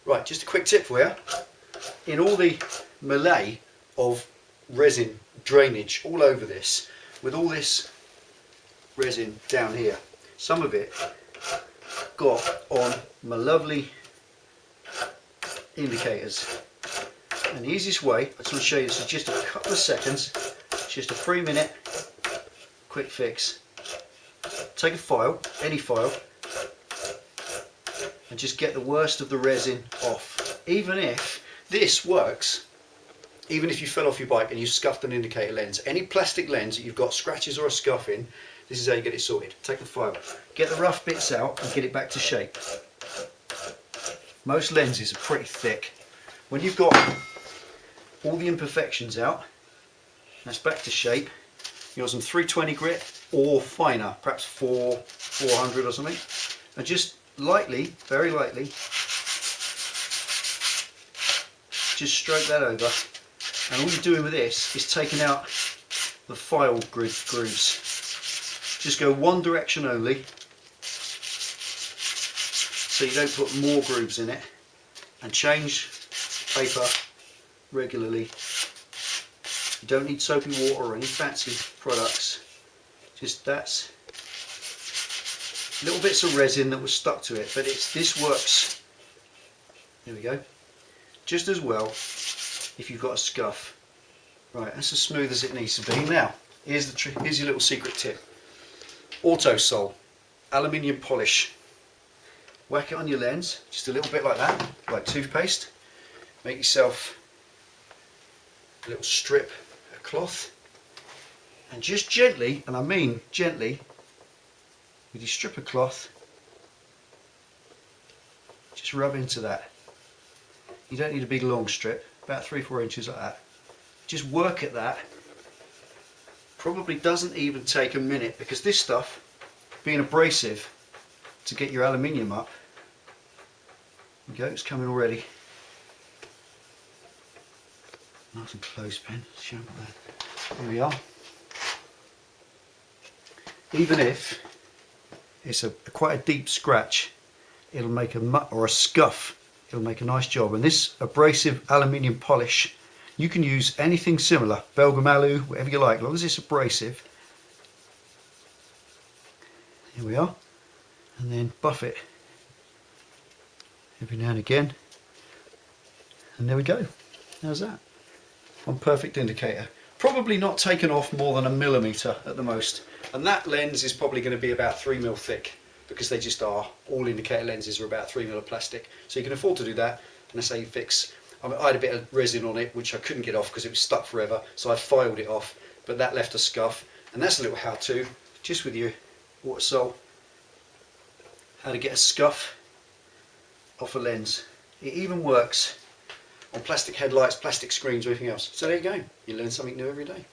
Right, just a quick tip for you. In all the melee of resin drainage all over this, with all this resin down here, some of it got on my lovely indicators. And the easiest way, I just want to show you this in just a couple of seconds, just a 3-minute quick fix. Take a file, any file, and just get the worst of the resin off. Even if this works, even if you fell off your bike and you scuffed an indicator lens, any plastic lens that you've got scratches or a scuff in, this is how you get it sorted. Take the file, get the rough bits out and get it back to shape. Most lenses are pretty thick. When you've got all the imperfections out, that's back to shape. You got some 320 grit or finer, perhaps 400 or something, and just lightly, very lightly, just stroke that over. And all you're doing with this is taking out the file grooves. Just go one direction only, so you don't put more grooves in it, and change paper regularly. You don't need soapy water or any fancy products. Just that's little bits of resin that was stuck to it, but this works. There we go. Just as well if you've got a scuff. Right, that's as smooth as it needs to be. Now, here's the trick. Here's your little secret tip. Auto Sol, aluminium polish. Whack it on your lens, just a little bit like that, like toothpaste. Make yourself a little strip of cloth, and just gently, and I mean gently, with your strip of cloth, just rub into that. You don't need a big long strip, about 3-4 inches like that. Just work at that. Probably doesn't even take a minute, because this stuff, being abrasive to get your aluminium up, there we go, it's coming already. Nice and close, pen. Show them that. Here we are. Even if it's quite a deep scratch, it'll make or a scuff. It'll make a nice job. And this abrasive aluminium polish, you can use anything similar, Belgium alu, whatever you like, as long as it's abrasive. Here we are. And then buff it every now and again. And there we go. How's that? One perfect indicator. Probably not taken off more than 1 millimeter at the most. And that lens is probably going to be about 3mm thick, because they just are. All indicator lenses are about 3mm of plastic. So you can afford to do that. And that's how you fix. I had a bit of resin on it, which I couldn't get off because it was stuck forever. So I filed it off, but that left a scuff. And that's a little how-to, just with your water salt, how to get a scuff off a lens. It even works on plastic headlights, plastic screens, or anything else. So there you go. You learn something new every day.